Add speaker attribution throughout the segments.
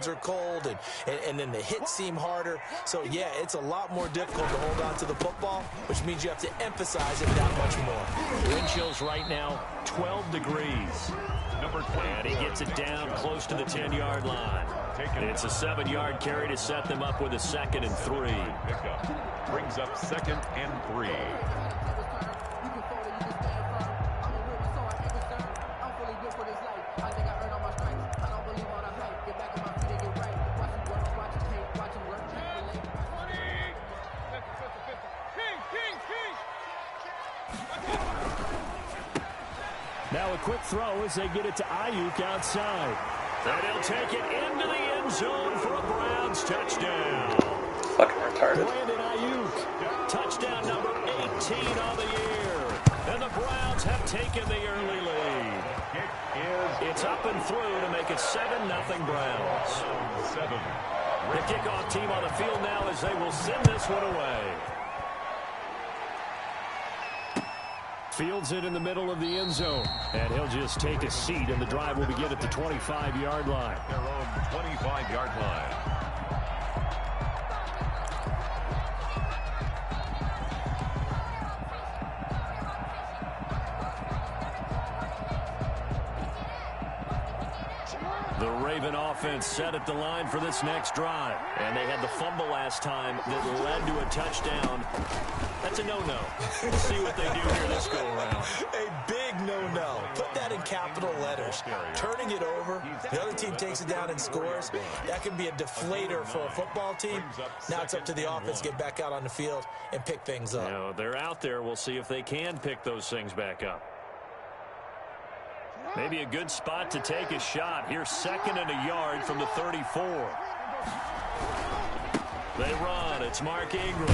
Speaker 1: hands are cold, and then the hits seem harder. So, yeah, it's a lot more difficult to hold on to the football, which means you have to emphasize it that much more.
Speaker 2: Wind chills right now, 12 degrees. And he gets it down close to the 10-yard line. It's a 7-yard carry to set them up with a 2nd and 3.
Speaker 3: Pickup brings up 2nd and 3.
Speaker 2: Now a quick throw as they get it to Ayuk outside. And he'll take it into the end zone for a Browns touchdown.
Speaker 4: Fucking retarded.
Speaker 2: Brandon Ayuk, touchdown number 18 on the year. And the Browns have taken the early lead. It's up and through to make it 7-0 Browns.
Speaker 3: 7.
Speaker 2: The kickoff team on the field now as they will send this one away. Fields it in the middle of the end zone. And he'll just take a seat, and the drive will begin at the 25-yard line.
Speaker 3: Their own 25-yard line.
Speaker 2: The Raven offense set at the line for this next drive. And they had the fumble last time that led to a touchdown. That's a no-no. We'll see what they do here this go-around.
Speaker 1: A big no-no. Put that in capital letters. Turning it over, the other team takes it down and scores. That can be a deflator for a football team. Now it's up to the offense to get back out on the field and pick things up.
Speaker 2: You know, they're out there. We'll see if they can pick those things back up. Maybe a good spot to take a shot. Here's 2nd and a yard from the 34. They run. It's Mark Ingram.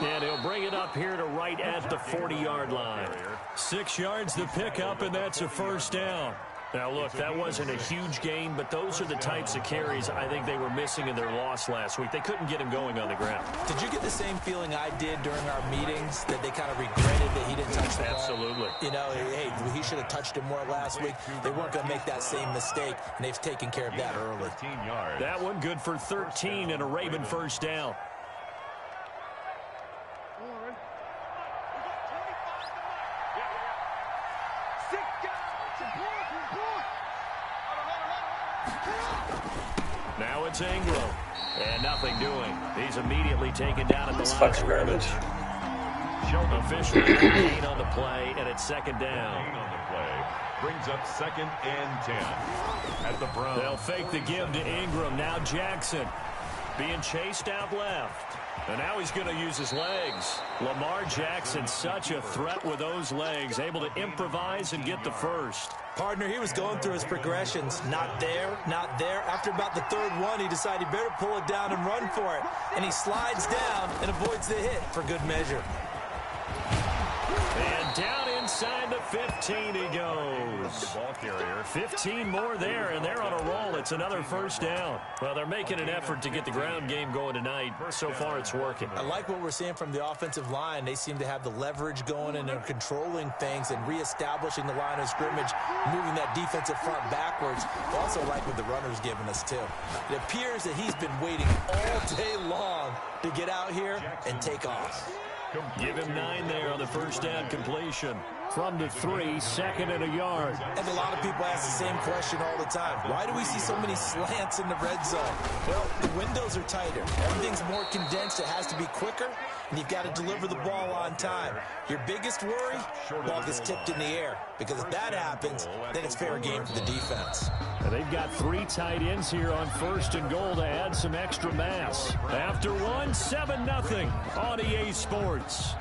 Speaker 2: And he'll bring it up here to right at the 40-yard line. 6 yards the pickup, and that's a first down. Now, look, that wasn't a huge gain, but those are the types of carries I think they were missing in their loss last week. They couldn't get him going on the ground.
Speaker 1: Did you get the same feeling I did during our meetings, that they kind of regretted that he didn't touch the ball?
Speaker 2: Absolutely.
Speaker 1: You know, hey, he should have touched it more last week. They weren't going to make that same mistake, and they've taken care of that early.
Speaker 3: 13 yards.
Speaker 2: That one good for 13 and a Raven first down. Now it's Ingram. And nothing doing. He's immediately taken down at the line of scrimmage. Officially gain on the play, and it's 2nd down.
Speaker 3: On the play. Brings up 2nd and 10. At the Browns.
Speaker 2: They'll fake the give to Ingram. Now Jackson being chased out left. And now he's going to use his legs. Lamar Jackson, such a threat with those legs, able to improvise and get the first.
Speaker 1: Partner, he was going through his progressions. Not there, not there. After about the 3rd one, he decided he better pull it down and run for it. And he slides down and avoids the hit for good measure.
Speaker 2: And down inside the 15 he goes.
Speaker 3: The ball carrier.
Speaker 2: 15 more there, and they're on a roll. It's another first down. Well, they're making an effort to get the ground game going tonight. So far, it's working.
Speaker 1: I like what we're seeing from the offensive line. They seem to have the leverage going, and they're controlling things and reestablishing the line of scrimmage, moving that defensive front backwards. I also like what the runner's giving us, too. It appears that he's been waiting all day long to get out here and take off.
Speaker 2: Give him 9 there on the first down completion. From the 3, 2nd and a yard.
Speaker 1: And a lot of people ask the same question all the time. Why do we see so many slants in the red zone? Well, the windows are tighter. Everything's more condensed. It has to be quicker, and you've got to deliver the ball on time. Your biggest worry? Ball gets tipped in the air. Because if that happens, then it's fair game for the defense.
Speaker 2: And they've got 3 tight ends here on 1st and goal to add some extra mass. After one, 7-0 on EA Sports.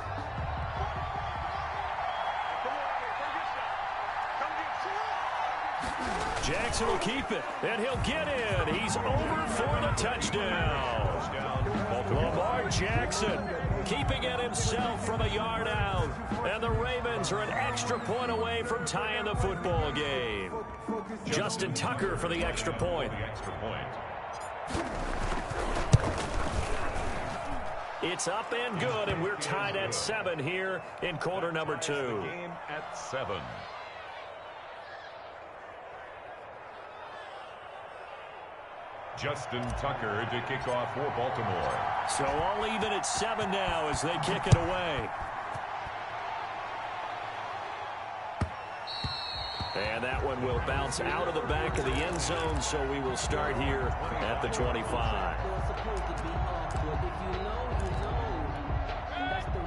Speaker 2: Jackson will keep it, and he'll get in. He's over for the touchdown. Lamar Jackson keeping it himself from a yard out. And the Ravens are an extra point away from tying the football game. Justin Tucker for the extra point. It's up and good, and we're tied at 7 here in quarter number 2.
Speaker 3: Game at 7. Justin Tucker to kick off for Baltimore.
Speaker 2: So all even at 7 now as they kick it away. And that one will bounce out of the back of the end zone, so we will start here at the 25.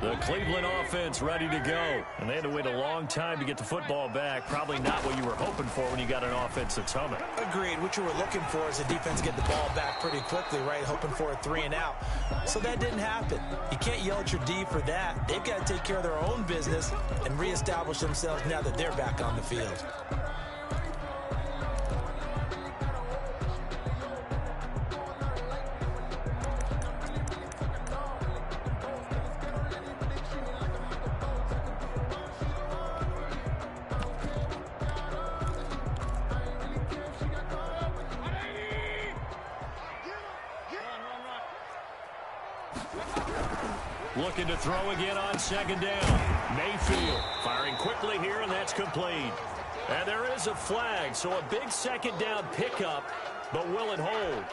Speaker 2: The Cleveland offense ready to go. And they had to wait a long time to get the football back. Probably not what you were hoping for when you got an offense that's humming.
Speaker 1: Agreed. What you were looking for is the defense get the ball back pretty quickly, right? Hoping for a 3 and out. So that didn't happen. You can't yell at your D for that. They've got to take care of their own business and reestablish themselves now that they're back on the field.
Speaker 2: Looking to throw again on 2nd down. Mayfield firing quickly here, and that's complete. And there is a flag, so a big 2nd down pickup, but will it hold?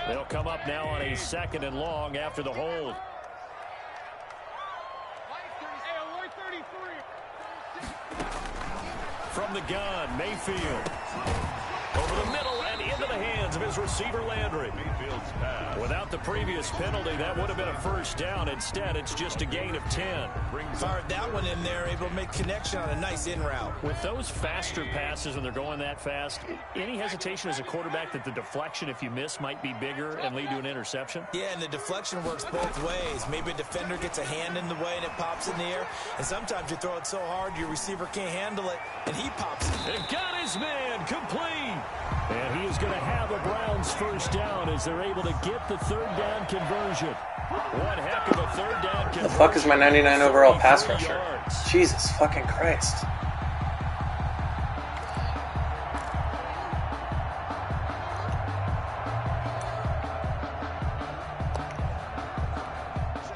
Speaker 2: They'll come up now on a 2nd and long after the hold. From the gun, Mayfield. Over the middle and into the hands of his receiver, Landry. Without the previous penalty, that would have been a 1st down. Instead, it's just a gain of 10.
Speaker 1: Fired that one in there, able to make connection on a nice in route.
Speaker 2: With those faster passes when they're going that fast, any hesitation as a quarterback that the deflection, if you miss, might be bigger and lead to an interception?
Speaker 1: Yeah, and the deflection works both ways. Maybe a defender gets a hand in the way and it pops in the air. And sometimes you throw it so hard your receiver can't handle it, and he pops it.
Speaker 2: And got his man complete. And he is going to have a Browns 1st down as they're able to get the 3rd down conversion. One heck of a 3rd down conversion.
Speaker 4: The fuck is my 99 overall pass rusher? Jesus fucking Christ.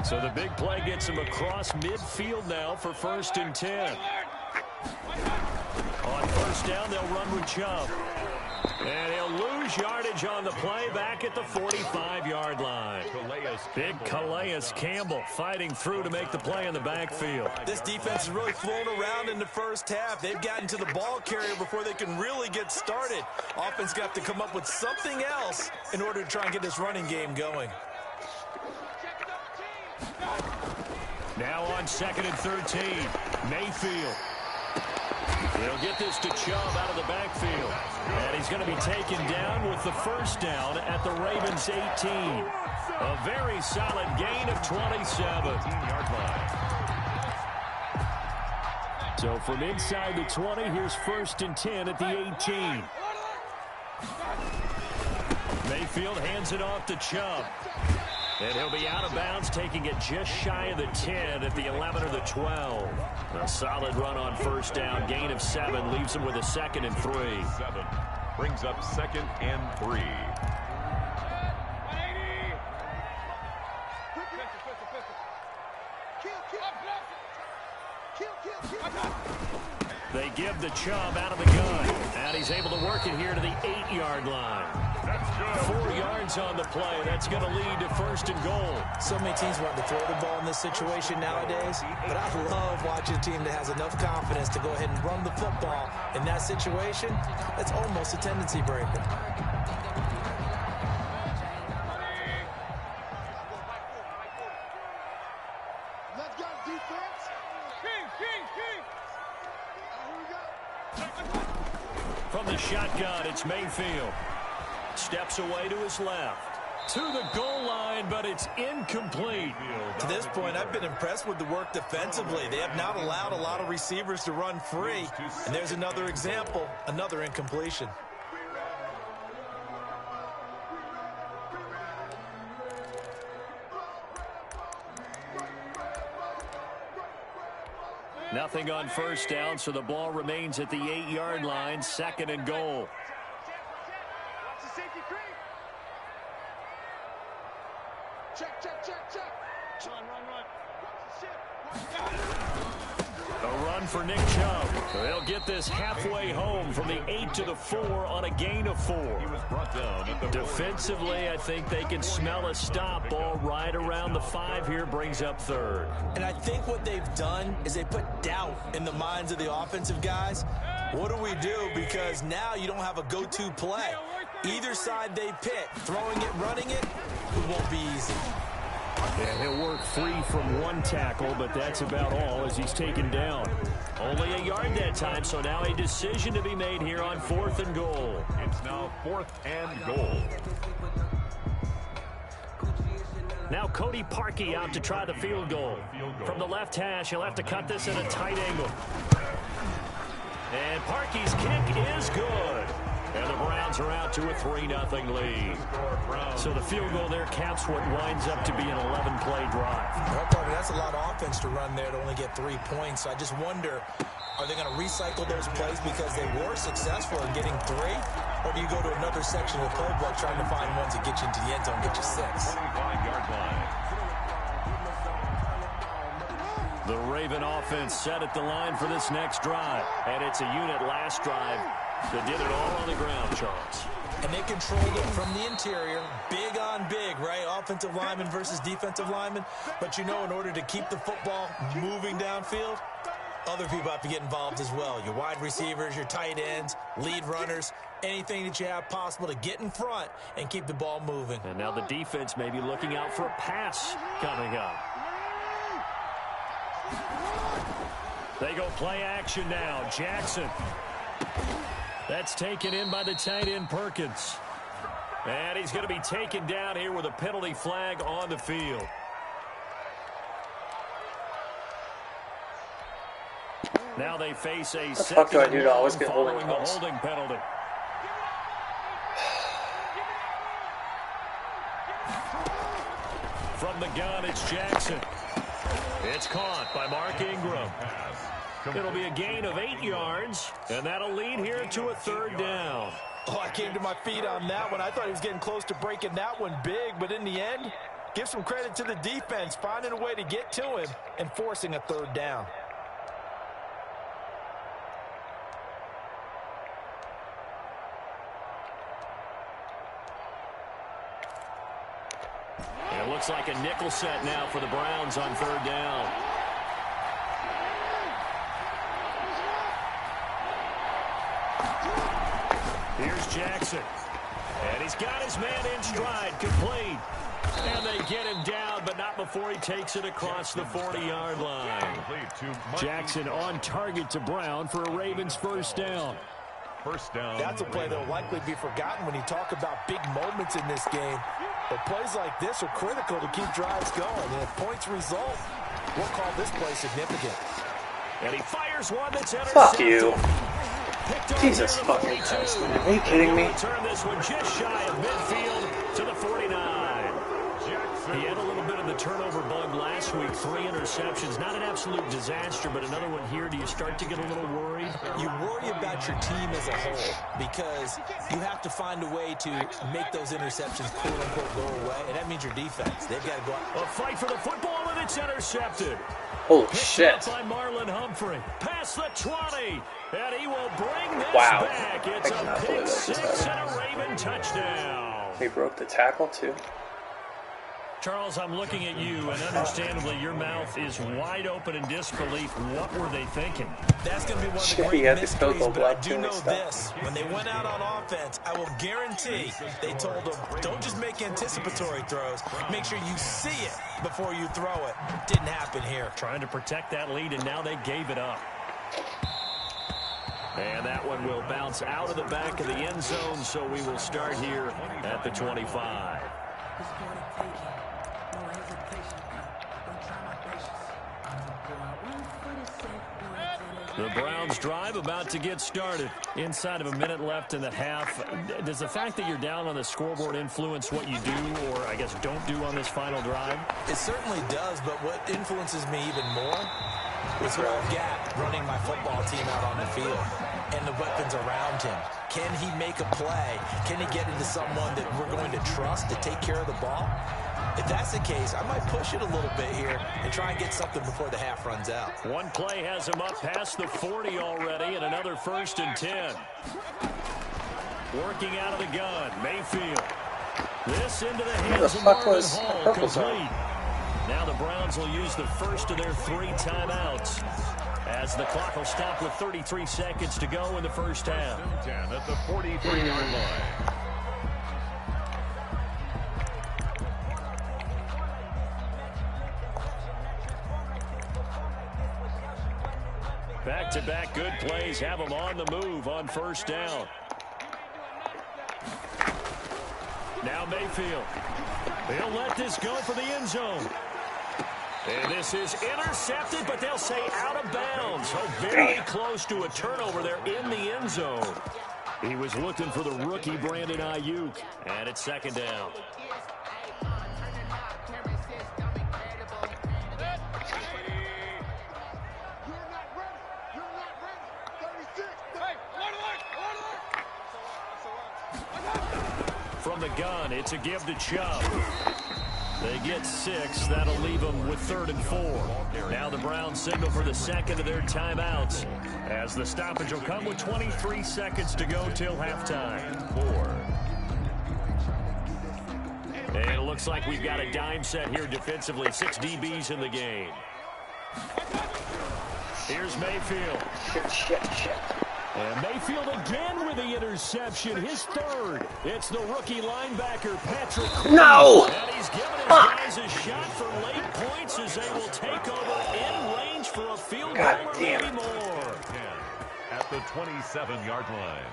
Speaker 2: So the big play gets him across midfield now for 1st and 10. On 1st down, they'll run with Chubb. And he'll lose yardage on the play back at the 45-yard line. Big Calais Campbell fighting through to make the play in the backfield.
Speaker 1: This defense is really flown around in the 1st half. They've gotten to the ball carrier before they can really get started. Offense got to come up with something else in order to try and get this running game going.
Speaker 2: Now on 2nd and 13, Mayfield. They'll get this to Chubb out of the backfield. And he's going to be taken down with the 1st down at the Ravens 18. A very solid gain of 27. So from inside the 20, here's 1st and 10 at the 18. Mayfield hands it off to Chubb. And he'll be out of bounds, taking it just shy of the 10 at the 11 or the 12. A solid run on 1st down. Gain of 7 leaves him with a 2nd and 3.
Speaker 3: 7 brings up 2nd and 3.
Speaker 2: They give the Chubb out of the gun. And he's able to work it here to the 8-yard line. 4 yards on the play. That's going to lead to 1st and goal.
Speaker 1: So many teams want to throw the ball in this situation nowadays, but I love watching a team that has enough confidence to go ahead and run the football. In that situation, that's almost a tendency breaker.
Speaker 5: Let's go, defense.
Speaker 2: From the shotgun, it's Mayfield. Steps away to his left. To the goal line, but it's incomplete.
Speaker 1: To this point, I've been impressed with the work defensively. They have not allowed a lot of receivers to run free. And there's another example, another incompletion.
Speaker 2: Nothing on 1st down, so the ball remains at the 8-yard line, 2nd and goal.
Speaker 5: Check. Run.
Speaker 2: A run for Nick Chubb. They'll get this halfway home from the 8 to the 4 on a gain of 4.
Speaker 3: He was brought down at the
Speaker 2: Defensively, I think they can smell a stop. Ball right around the 5 here, brings up 3rd.
Speaker 1: And I think what they've done is they put doubt in the minds of the offensive guys. What do we do? Because now you don't have a go-to play. Either side they pick, throwing it, running it, it won't be easy.
Speaker 2: And he'll work free from 1 tackle, but that's about all as he's taken down. Only a yard that time, so now a decision to be made here on 4th and goal.
Speaker 3: It's now 4th and goal.
Speaker 2: Now Cody Parkey out to try the field goal. From the left hash, he'll have to cut this at a tight angle. And Parkey's kick is good. And the Browns are out to a 3-0 lead. So the field goal there caps what winds up to be an 11-play drive.
Speaker 1: Well, that's a lot of offense to run there to only get 3 points. So I just wonder, are they going to recycle those plays because they were successful in getting 3? Or do you go to another section of the playbook trying to find ones that get you into the end zone, get you 6?
Speaker 3: 25-yard line.
Speaker 2: The Raven offense set at the line for this next drive. And it's a unit last drive that did it all on the ground, Charles.
Speaker 1: And they controlled it from the interior, big on big, right? Offensive lineman versus defensive lineman. But, in order to keep the football moving downfield, other people have to get involved as well. Your wide receivers, your tight ends, lead runners, anything that you have possible to get in front and keep the ball moving.
Speaker 2: And now the defense may be looking out for a pass coming up. They go play action now. Jackson. That's taken in by the tight end Perkins. And he's going to be taken down here with a penalty flag on the field. Now they face a second
Speaker 4: fuck do I do to always get holding
Speaker 2: following the
Speaker 4: calls?
Speaker 2: holding penalty. From the gun, it's Jackson. It's caught by Mark Ingram. It'll be a gain of 8 yards, and that'll lead here to a 3rd down.
Speaker 1: Oh, I came to my feet on that one. I thought he was getting close to breaking that one big, but in the end, give some credit to the defense, finding a way to get to him and forcing a 3rd down.
Speaker 2: And it looks like a nickel set now for the Browns on 3rd down. Here's Jackson. And he's got his man in stride, complete. And they get him down, but not before he takes it across the 40-yard line. Jackson on target to Brown for a Ravens 1st down.
Speaker 3: First down.
Speaker 1: That's a play that will likely be forgotten when you talk about big moments in this game. But plays like this are critical to keep drives going. And if points result, we'll call this play significant.
Speaker 2: And he fires one that's intercepted.
Speaker 4: Fuck you. Jesus fucking Christ, man. Are you kidding me?
Speaker 2: Turn this one just shy of midfield to the 49. He had a little bit of the turnover bug last week. 3 interceptions. Not an absolute disaster, but another one here. Do you start to get a little worried?
Speaker 1: You worry about your team as a whole because you have to find a way to make those interceptions quote-unquote go away, and that means your defense. They've got to go out.
Speaker 2: A fight for the football, and it's intercepted.
Speaker 4: Holy
Speaker 2: Picked
Speaker 4: shit.
Speaker 2: up by Marlon Humphrey. Past the 20. And he will bring this
Speaker 4: Wow.
Speaker 2: back. It's
Speaker 4: I cannot
Speaker 2: a
Speaker 4: believe
Speaker 2: pick
Speaker 4: that just
Speaker 2: 6
Speaker 4: happened.
Speaker 2: and a Raven touchdown.
Speaker 4: He broke the tackle, too.
Speaker 2: Charles, I'm looking at you, and understandably, your mouth is wide open in disbelief. What were they thinking?
Speaker 1: That's going to be one of the
Speaker 4: Shit, he
Speaker 1: great
Speaker 4: had the
Speaker 1: mysteries,
Speaker 4: Coco
Speaker 1: but I
Speaker 4: Black
Speaker 1: do
Speaker 4: too,
Speaker 1: know
Speaker 4: stuff.
Speaker 1: this. When they went out on offense, I will guarantee they told them, don't just make anticipatory throws. Make sure you see it before you throw it. Didn't happen here.
Speaker 2: Trying to protect that lead, and now they gave it up. And that one will bounce out of the back of the end zone, so we will start here at the 25. The Browns drive about to get started. Inside of a minute left in the half. Does the fact that you're down on the scoreboard influence what you do, or I guess don't do on this final drive?
Speaker 1: It certainly does, but what influences me even more is Earl Gap running my football team out on the field and the weapons around him. Can he make a play? Can he get into someone that we're going to trust to take care of the ball? If that's the case, I might push it a little bit here and try and get something before the half runs out.
Speaker 2: One play has him up past the 40 already, and another 1st and 10. Working out of the gun, Mayfield. This into the hands of Marvin Hall, complete. Now the Browns will use the first of their 3 timeouts, as the clock will stop with 33 seconds to go in the first half.
Speaker 3: 10 at the 43-yard line.
Speaker 2: Back-to-back good plays have them on the move on first down. Now Mayfield. They'll let this go for the end zone. And this is intercepted, but they'll say out of bounds. So very close to a turnover there in the end zone. He was looking for the rookie Brandon Ayuk. And it's 2nd down. From the gun, it's a give to Chubb. They get 6. That'll leave them with 3rd and 4. Now the Browns signal for the second of their timeouts, as the stoppage will come with 23 seconds to go till halftime. 4. And it looks like we've got a dime set here defensively. 6 DBs in the game. Here's Mayfield.
Speaker 4: Shit.
Speaker 2: And Mayfield again with the interception, his 3rd. It's the rookie linebacker, Patrick Quinn.
Speaker 4: No!
Speaker 2: And he's given his guys a shot for late points as they will take over in range for a field goal or maybe more.
Speaker 3: At the 27-yard line.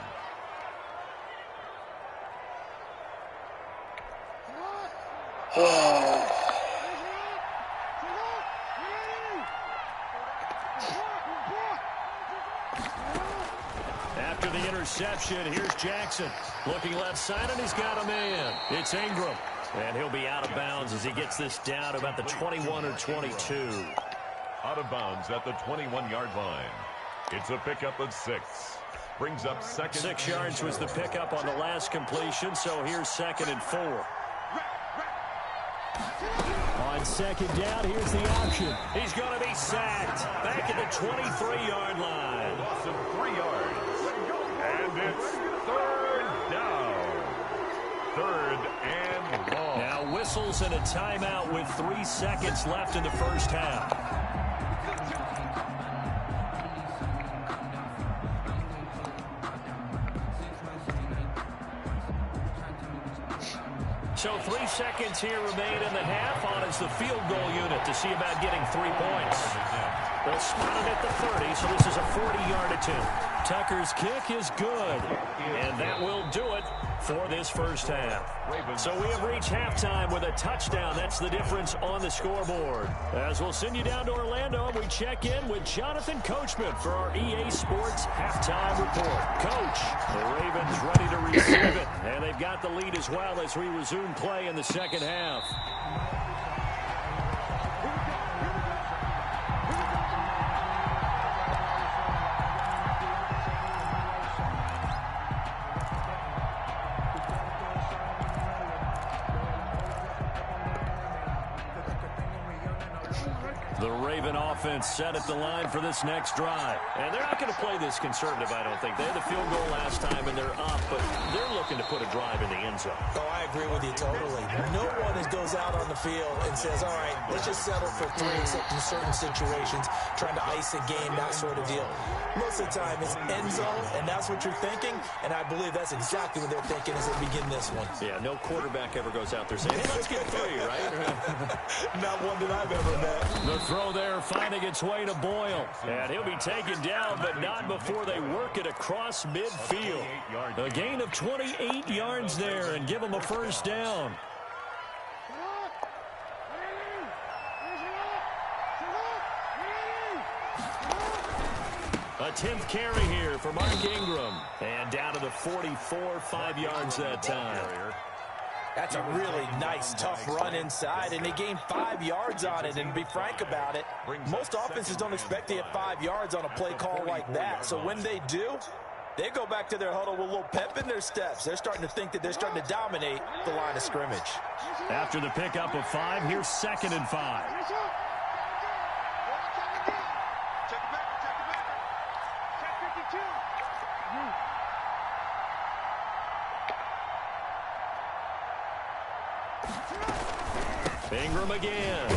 Speaker 2: After the interception, here's Jackson. Looking left side, and he's got a man. It's Ingram. And he'll be out of bounds as he gets this down about the 21 or 22.
Speaker 3: Out of bounds at the 21-yard line. It's a pickup of 6. Brings up 2nd.
Speaker 2: 6 yards was the pickup on the last completion, so here's 2nd and 4. On 2nd down, here's the option. He's going to be sacked. Back at the 23-yard line.
Speaker 3: Loss of 3 yards. And it's 3rd down. 3rd and long.
Speaker 2: Now whistles and a timeout with 3 seconds left in the first half. So 3 seconds here remain in the half on as the field goal unit to see about getting 3 points. They'll spot it at the 30, so this is a 40-yard attempt. Tucker's kick is good, and that will do it for this first half. So we have reached halftime with a touchdown. That's the difference on the scoreboard. As we'll send you down to Orlando, we check in with Jonathan Coachman for our EA Sports halftime report. Coach, the Ravens ready to receive it, and they've got the lead as well as we resume play in the second half. The Raven offense set at the line for this next drive. And they're not going to play this conservative, I don't think. They had the field goal last time, and they're up, but they're looking to put a drive in the end zone.
Speaker 1: Oh, I agree with you totally. No one goes out on the field and says, all right, let's just settle for 3 except in certain situations, trying to ice a game, that sort of deal. Most of the time, it's end zone, and that's what you're thinking, and I believe that's exactly what they're thinking as they begin this one.
Speaker 2: Yeah, no quarterback ever goes out there saying, hey, let's get 3, right?
Speaker 1: Not one that I've ever met.
Speaker 2: The throw there finding its way to Boyle. And he'll be taken down, but not before they work it across midfield. A gain of 28 yards there and give him a first down. A 10th carry here for Mark Ingram. And down to the 44, 5 yards that time.
Speaker 1: That's a really nice, tough run inside, and they gained 5 yards on it. And to be frank about it, most offenses don't expect to get 5 yards on a play call like that. So when they do, they go back to their huddle with a little pep in their steps. They're starting to think that they're starting to dominate the line of scrimmage.
Speaker 2: After the pickup of 5, here's 2nd and 5. Ingram again.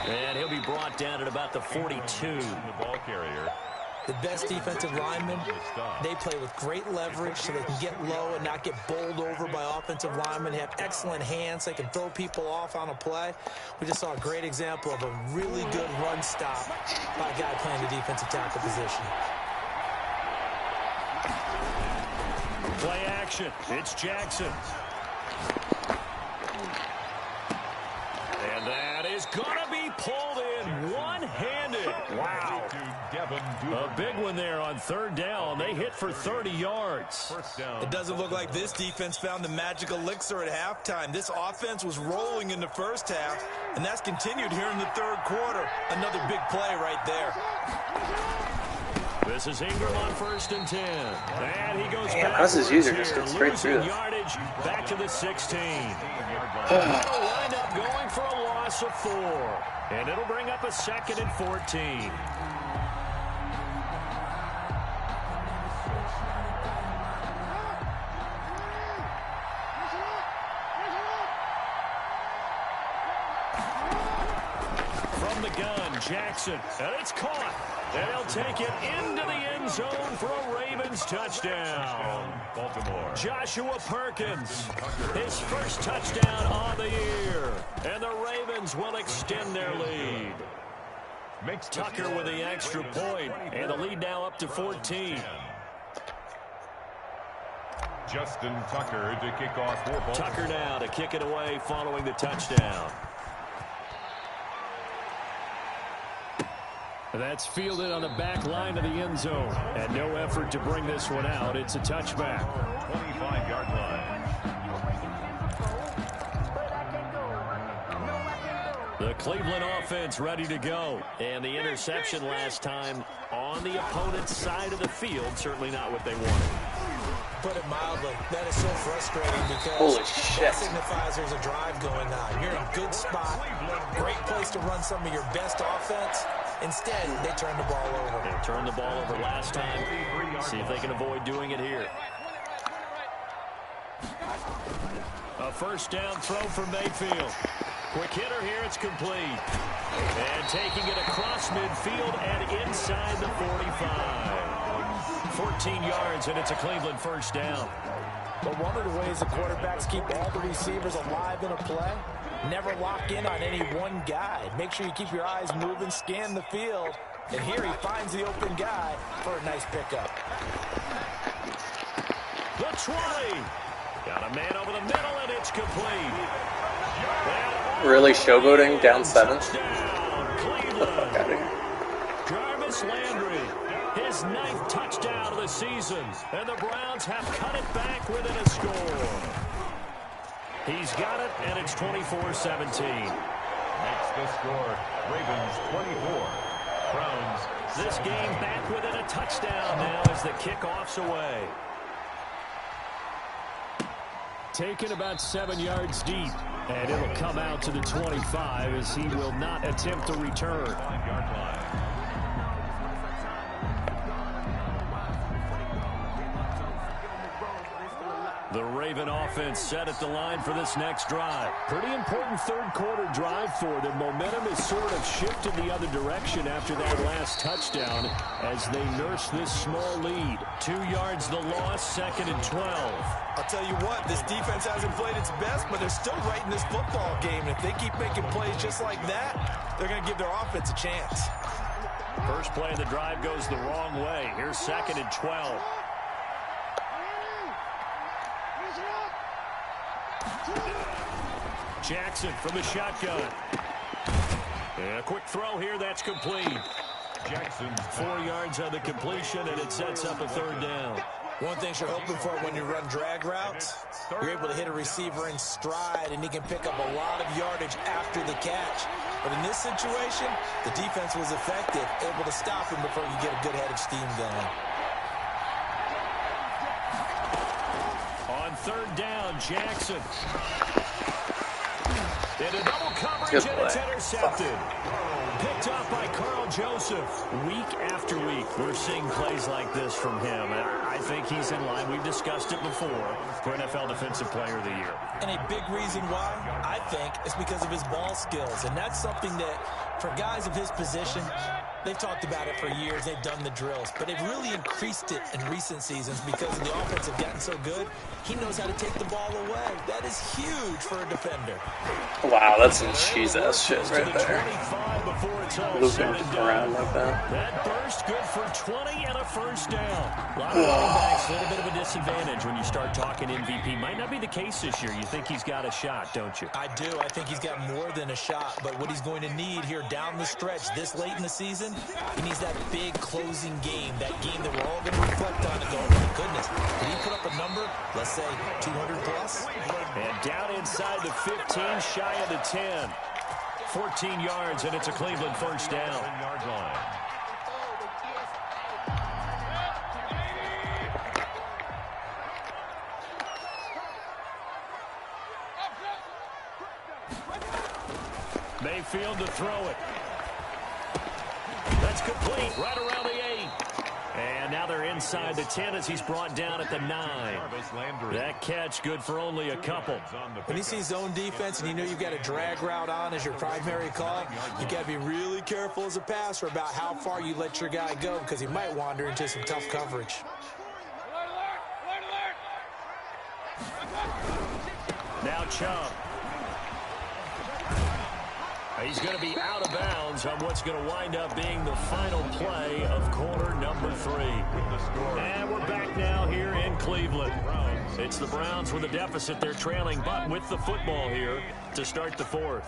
Speaker 2: And he'll be brought down at about the 42.
Speaker 3: The ball carrier.
Speaker 1: The best defensive linemen, they play with great leverage so they can get low and not get bowled over by offensive linemen. They have excellent hands. They can throw people off on a play. We just saw a great example of a really good run stop by a guy playing the defensive tackle position.
Speaker 2: Play action. It's Jackson. And that is going to be pulled in one-handed. Wow. A big one there on third down. They hit for 30 yards.
Speaker 1: It doesn't look like this defense found the magic elixir at halftime. This offense was rolling in the first half, and that's continued here in the third quarter. Another big play right there.
Speaker 2: This is Ingram on 1st and 10. And he goes
Speaker 4: Damn,
Speaker 2: back.
Speaker 4: how's his user just get straight through this?
Speaker 2: Yardage back to the 16. They'll wind up going for a loss of 4. And it'll bring up a 2nd and 14. From the gun, Jackson. And it's caught. And he'll take it into the end zone for a Ravens touchdown.
Speaker 3: Baltimore.
Speaker 2: Joshua Perkins, his first touchdown on the year. And the Ravens will extend their lead. Tucker with the extra point, and the lead now up to 14.
Speaker 3: Justin Tucker to kick off for Baltimore.
Speaker 2: Tucker now to kick it away following the touchdown. That's fielded on the back line of the end zone. And no effort to bring this one out. It's a touchback.
Speaker 3: 25-yard line.
Speaker 2: The Cleveland offense ready to go. And the interception last time on the opponent's side of the field. Certainly not what they wanted.
Speaker 1: Put it mildly, that is so frustrating because
Speaker 4: Holy shit.
Speaker 1: that signifies there's a drive going on. You're in a good spot, great place to run some of your best offense. Instead, they turn the ball over.
Speaker 2: They turned the ball over last time. See if they can avoid doing it here. A first down throw for Mayfield. Quick hitter here, it's complete. And taking it across midfield and inside the 45. 14 yards, and it's a Cleveland first down.
Speaker 1: But one of the ways the quarterbacks keep all the receivers alive in a play, never lock in on any one guy. Make sure you keep your eyes moving, scan the field. And here he finds the open guy for a nice pickup.
Speaker 2: The 20. Got a man over the middle, and it's complete.
Speaker 4: Really showboating down 7?
Speaker 2: Touchdown,
Speaker 4: Get the fuck out of here.
Speaker 2: Jarvis Landry, his 9th touchdown of the season, and the Browns have cut it back within a score. He's got it, and it's 24-17.
Speaker 3: Makes the score. Ravens 24. Browns.
Speaker 2: This game back within a touchdown now as the kickoff's away. Taken about 7 yards deep, and it'll come out to the 25 as he will not attempt to return.
Speaker 3: 5-yard line.
Speaker 2: The Raven offense set at the line for this next drive. Pretty important third quarter drive for them. Momentum has sort of shifted the other direction after that last touchdown as they nurse this small lead. 2 yards the loss, 2nd and 12.
Speaker 1: I'll tell you what, this defense hasn't played its best, but they're still right in this football game. If they keep making plays just like that, they're going to give their offense a chance.
Speaker 2: First play of the drive goes the wrong way. Here's 2nd and 12. Jackson from the shotgun. And a quick throw here, that's complete.
Speaker 3: Jackson.
Speaker 2: 4 yards on the completion, and it sets up a third down.
Speaker 1: One thing you're hoping for when you run drag routes, you're able to hit a receiver in stride, and he can pick up a lot of yardage after the catch. But in this situation, the defense was effective, able to stop him before you get a good head of steam going.
Speaker 2: On third down, Jackson. Into double coverage, and it's intercepted. Picked up by Carl Joseph. Week after week, we're seeing plays like this from him. And I think he's in line. We've discussed it before for NFL Defensive Player of the Year.
Speaker 1: And a big reason why, I think, is because of his ball skills. And that's something that, for guys of his position, they've talked about it for years. They've done the drills. But they've really increased it in recent seasons because the offense have gotten so good. He knows how to take the ball away. That is huge for a defender.
Speaker 4: Wow, that's some cheese-ass shit right there. Looping around like that.
Speaker 2: That burst good for 20 and a first down. A lot of running backs, a little bit of a disadvantage when you start talking MVP. Might not be the case this year. You think he's got a shot, don't you?
Speaker 1: I do. I think he's got more than a shot. But what he's going to need here down the stretch this late in the season, he needs that big closing game, that game that we're all going to reflect on and go, oh my goodness, did he put up a number, let's say 200 plus?
Speaker 2: And down inside the 15, shy of the 10. 14 yards, and it's a Cleveland first down. Mayfield to throw it. That's complete, right around the 8. And now they're inside the 10 as he's brought down at the 9. That catch good for only a couple.
Speaker 1: When you see zone defense and you know you've got a drag route on as your primary call, you got to be really careful as a passer about how far you let your guy go because he might wander into some tough coverage.
Speaker 2: Now Chubb. He's going to be out of bounds on what's going to wind up being the final play of quarter number 3. And we're back now here in Cleveland. It's the Browns with a deficit. They're trailing, but with the football here to start the 4th.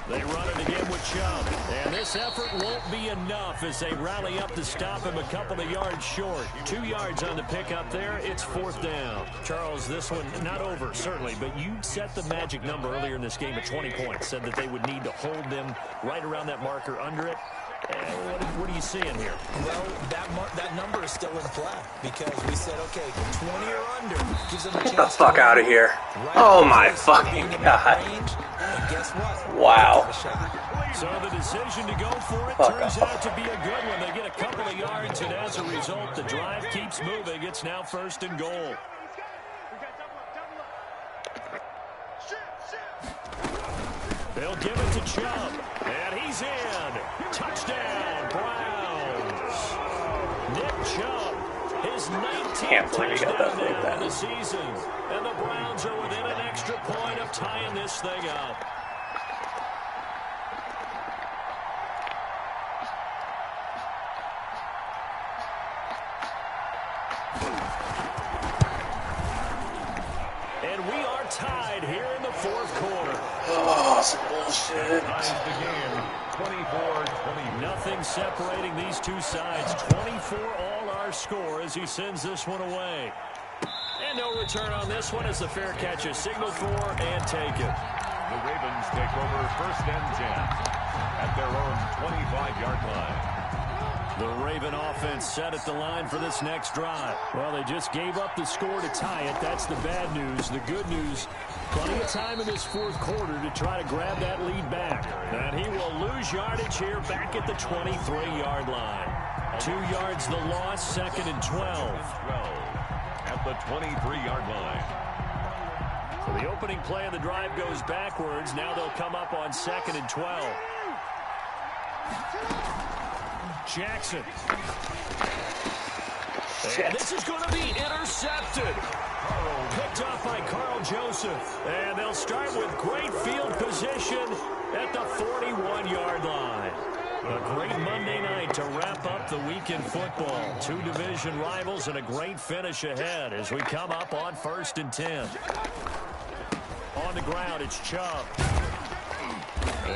Speaker 2: They run it again with Chubb. And this effort won't be enough as they rally up to stop him a couple of yards short. 2 yards on the pickup there. It's 4th down. Charles, this one not over, certainly, but you set the magic number earlier in this game at 20 points. Said that they would need to hold them right around that marker under it. What are you seeing here?
Speaker 1: Well, that number is still in play because we said, okay, 20 or under gives them a chance.
Speaker 4: Get the fuck out of here. Oh my fucking god.
Speaker 1: And guess what?
Speaker 4: Wow.
Speaker 2: So the decision to go for it turns out to be a good one. They get a couple of yards, and as a result, the drive keeps moving. It's now 1st and goal. They'll give it to Chubb, and he's in. Touchdown, Browns. Nick Chubb, his 19th touchdown now of the season. And the Browns are within an extra point of tying this thing up. And we are tied here in the 4th quarter.
Speaker 4: Oh, some bullshit.
Speaker 2: Nothing separating these two sides. 24 all our score as he sends this one away. And no return on this one as the fair catch is signaled for and taken.
Speaker 3: The Ravens take over 1st and 10 at their own 25-yard line.
Speaker 2: The Raven offense set at the line for this next drive. Well, they just gave up the score to tie it. That's the bad news. The good news, plenty of time in this 4th quarter to try to grab that lead back. And he will lose yardage here back at the 23-yard line. 2 yards the loss, 2nd and 12.
Speaker 3: At the 23-yard line.
Speaker 2: So the opening play of the drive goes backwards. Now they'll come up on 2nd and 12. Jackson. And this is going to be intercepted. Picked off by Carl Joseph. And they'll start with great field position at the 41-yard line. A great Monday night to wrap up the week in football. 2 division rivals and a great finish ahead as we come up on 1st and 10. On the ground, it's Chubb.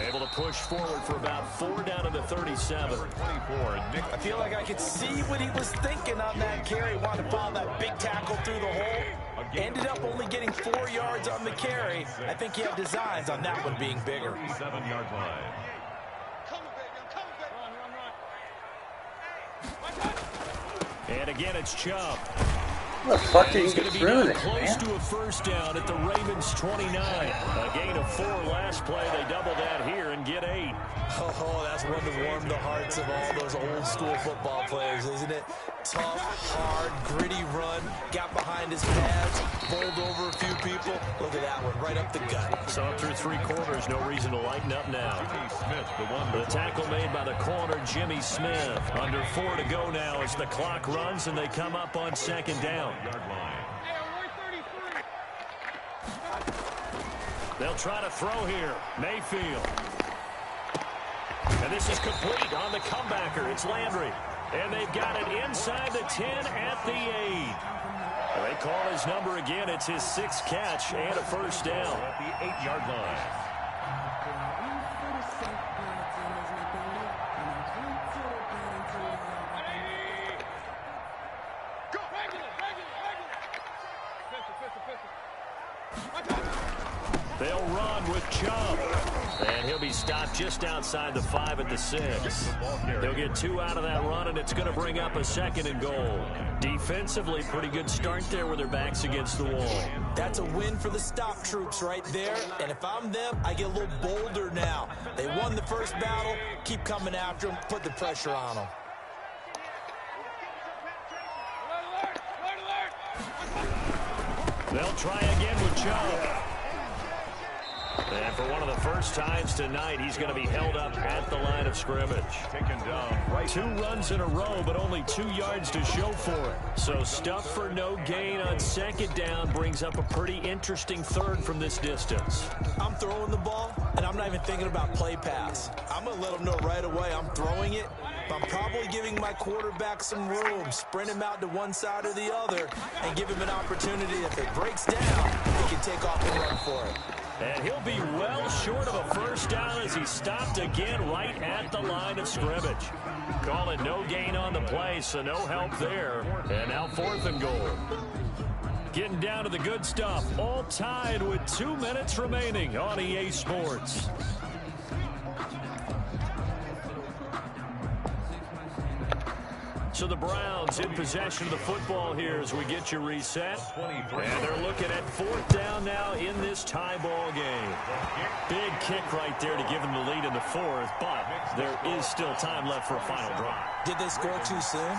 Speaker 2: Able to push forward for about 4 down to the 37.
Speaker 1: I feel like I could see what he was thinking on that carry. Wanted to follow that big tackle through the hole. Ended up only getting 4 yards on the carry. I think he had designs on that one being bigger.
Speaker 3: 7-yard line.
Speaker 2: And again, it's Chubb.
Speaker 4: What the fuck? You
Speaker 2: He's
Speaker 4: can
Speaker 2: going to
Speaker 4: get
Speaker 2: be
Speaker 4: through
Speaker 2: down
Speaker 4: it,
Speaker 2: close
Speaker 4: man.
Speaker 2: to a first down at the Ravens 29. A gain of 4 last play. They double that here and get 8.
Speaker 1: Oh, that's one to warm the hearts of all those old school football players, isn't it? Tough, hard, gritty run. Got behind his pads, bowled over a few people. Look at that one, right up the gut.
Speaker 2: So up through 3 quarters, no reason to lighten up now.
Speaker 3: Smith,
Speaker 2: The tackle made by the corner, Jimmy Smith. Under 4 to go now as the clock runs and they come up on second down. They'll try to throw here. Mayfield. And this is complete on the comebacker. It's Landry. And they've got it inside the 10 at the 8. They call his number again. It's his 6th catch and a first down.
Speaker 3: At the 8-yard line.
Speaker 2: They'll run with Chubb. And he'll be stopped just outside the 5 at the 6. They'll get 2 out of that run, and it's going to bring up a 2nd and goal. Defensively, pretty good start there with their backs against the wall.
Speaker 1: That's a win for the stop troops right there. And if I'm them, I get a little bolder now. They won the first battle. Keep coming after them. Put the pressure on them.
Speaker 2: They'll try again with Chubb. And for one of the first times tonight, he's going to be held up at the line of scrimmage.
Speaker 3: Taken down right.
Speaker 2: 2 runs in a row, but only 2 yards to show for it. So stuff for no gain on second down brings up a pretty interesting 3rd from this distance.
Speaker 1: I'm throwing the ball, and I'm not even thinking about play pass. I'm going to let them know right away I'm throwing it. But I'm probably giving my quarterback some room, sprint him out to one side or the other, and give him an opportunity. If it breaks down, he can take off and run for it.
Speaker 2: And he'll be well short of a first down as he stopped again right at the line of scrimmage. Call it no gain on the play, so no help there. And now 4th and goal. Getting down to the good stuff. All tied with 2 minutes remaining on EA Sports. So the Browns in possession of the football here as we get you reset. And they're looking at 4th down now in this tie ball game. Big kick right there to give them the lead in the 4th, but there is still time left for a final drive.
Speaker 1: Did they score too soon?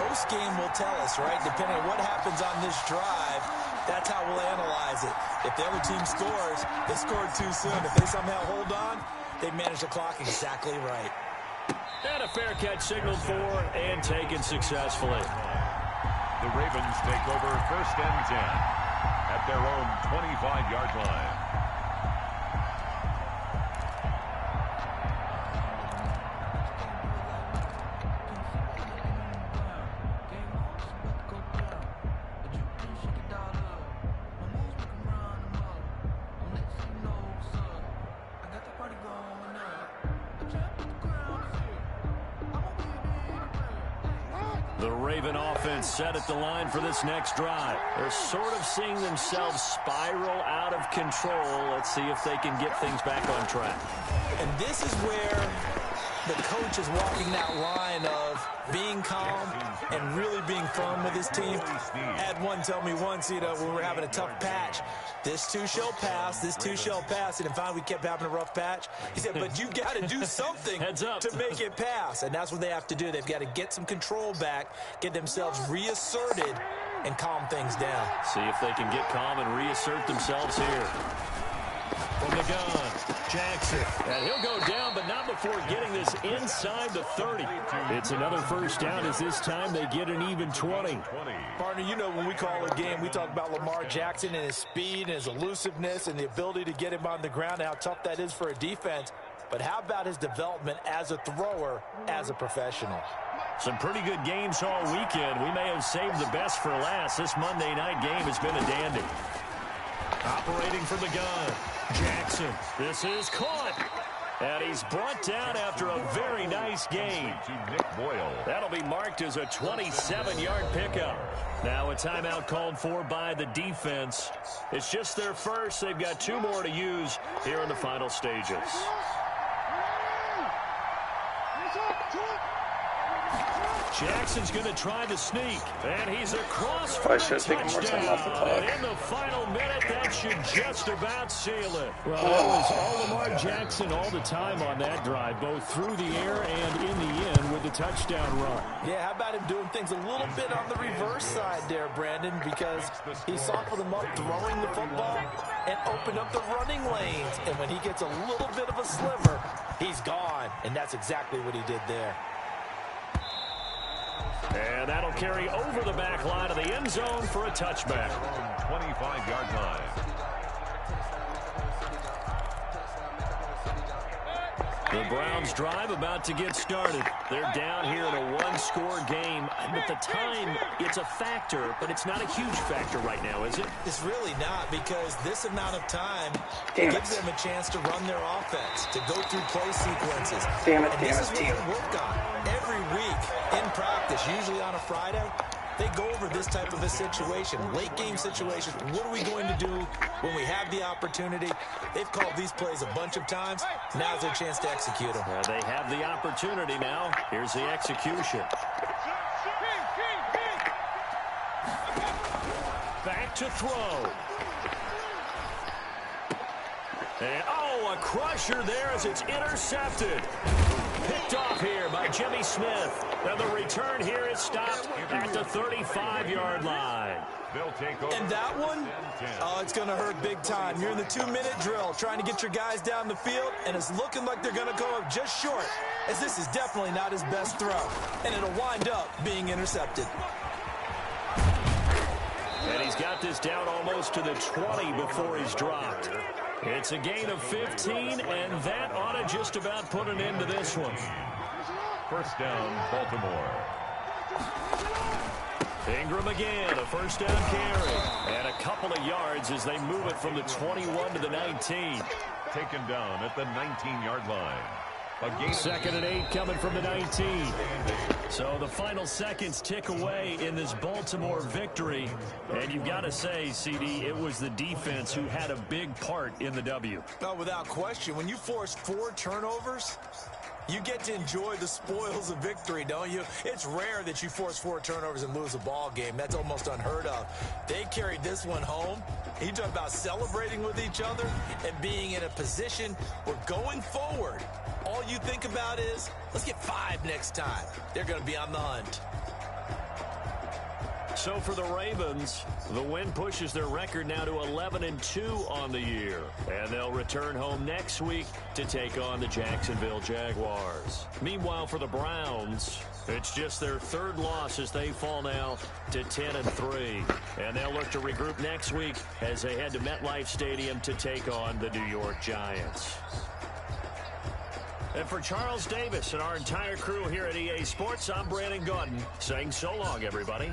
Speaker 1: Post-game will tell us, right? Depending on what happens on this drive, that's how we'll analyze it. If the other team scores, they scored too soon. If they somehow hold on, they manage the clock exactly right.
Speaker 2: And a fair catch signaled for and taken successfully.
Speaker 3: The Ravens take over 1st and 10 at their own 25-yard line.
Speaker 2: The Raven offense set at the line for this next drive. They're sort of seeing themselves spiral out of control. Let's see if they can get things back on track.
Speaker 1: And this is where the coach is walking that line of being calm and really being firm with his team. Had one tell me once, when we were having a tough patch, this too shall pass, this too shall pass. And finally we kept having a rough patch. He said, but you got to do something to make it pass. And that's what they have to do. They've got to get some control back, get themselves reasserted, and calm things down.
Speaker 2: See if they can get calm and reassert themselves here. From the gun, Jackson. And he'll go down, but not before getting this inside the 30. It's another first down as this time they get an even 20.
Speaker 1: Partner, when we call a game, we talk about Lamar Jackson and his speed and his elusiveness and the ability to get him on the ground and how tough that is for a defense. But how about his development as a thrower, as a professional?
Speaker 2: Some pretty good games all weekend. We may have saved the best for last. This Monday night game has been a dandy. Operating from the gun, Jackson. This is caught. And he's brought down after a very nice gain.
Speaker 3: Nick Boyle.
Speaker 2: That'll be marked as a 27-yard pickup. Now a timeout called for by the defense. It's just their first. They've got 2 more to use here in the final stages. Jackson's going to try the sneak, and he's across for
Speaker 4: Probably
Speaker 2: the
Speaker 4: should have taken more time off the
Speaker 2: touchdown.
Speaker 4: clock.
Speaker 2: And in the final minute, that should just about seal it. Well, that was all Lamar Jackson all the time on that drive, both through the air and in the end with the touchdown run.
Speaker 1: Yeah, how about him doing things a little bit on the reverse side there, Brandon, because he softened them up throwing the football and opened up the running lanes. And when he gets a little bit of a sliver, he's gone. And that's exactly what he did there.
Speaker 2: And that'll carry over the back line of the end zone for a touchback.
Speaker 3: 25-yard line.
Speaker 2: The Browns drive about to get started. They're down here in a one-score game. At the time, it's a factor, but it's not a huge factor right now, is it?
Speaker 1: It's really not, because this amount of time
Speaker 4: Damn
Speaker 1: gives
Speaker 4: it.
Speaker 1: them a chance to run their offense, to go through play sequences.
Speaker 4: Damn it,
Speaker 1: And
Speaker 4: damn
Speaker 1: this
Speaker 4: it,
Speaker 1: is what
Speaker 4: damn
Speaker 1: they work on every week in practice, usually on a Friday. They go over this type of a situation, late game situation. What are we going to do when we have the opportunity? They've called these plays a bunch of times. Now's their chance to execute them.
Speaker 2: They have the opportunity now. Here's the execution. Back to throw. And, a crusher there as it's intercepted. Picked off here by Jimmy Smith. And the return here is stopped at the 35-yard line.
Speaker 3: They'll take over.
Speaker 1: And that one, it's going to hurt big time. You're in the 2-minute drill trying to get your guys down the field, and it's looking like they're going to go up just short, as this is definitely not his best throw. And it'll wind up being intercepted.
Speaker 2: And he's got this down almost to the 20 before he's dropped. It's a gain of 15, and that ought to just about put an end to this one.
Speaker 3: First down, Baltimore.
Speaker 2: Ingram again, a first down carry. And a couple of yards as they move it from the 21 to the 19.
Speaker 3: Taken down at the 19-yard line.
Speaker 2: Second and 8 coming from the 19. So the final seconds tick away in this Baltimore victory. And you've got to say, CD, it was the defense who had a big part in the W.
Speaker 1: No, without question. When you force 4 turnovers, you get to enjoy the spoils of victory, don't you? It's rare that you force 4 turnovers and lose a ball game. That's almost unheard of. They carried this one home. You talk about celebrating with each other and being in a position where going forward, all you think about is, let's get 5 next time. They're going to be on the hunt.
Speaker 2: So for the Ravens, the win pushes their record now to 11-2 on the year. And they'll return home next week to take on the Jacksonville Jaguars. Meanwhile, for the Browns, it's just their 3rd loss as they fall now to 10-3. And they'll look to regroup next week as they head to MetLife Stadium to take on the New York Giants. And for Charles Davis and our entire crew here at EA Sports, I'm Brandon Gaudin saying so long, everybody.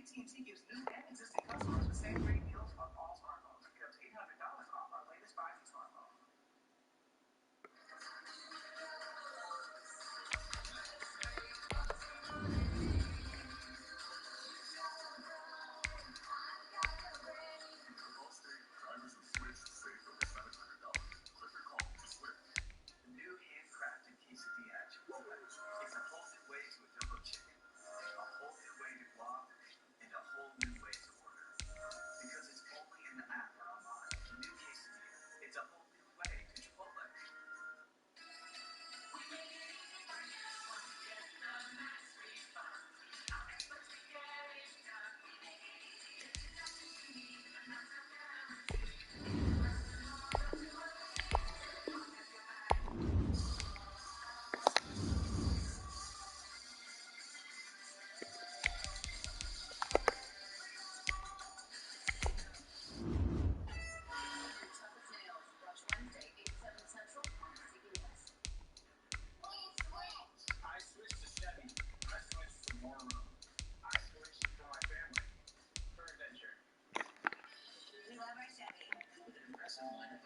Speaker 6: AT&T gives new and existing customers the same great deals on all smartphones. Get up to $800 off our latest 5G smartphone. The new handcrafted quesadilla at Chipotle. It's a whole new way to adobo chicken, a whole new way to guac, and a whole new way to order. Because it's only in the app or online. The new quesadilla. It's a whole new way to Chipotle. I switched to Chevy. I switched for more room. I switched for my family. For adventure. We love our Chevy. With an impressive lineup of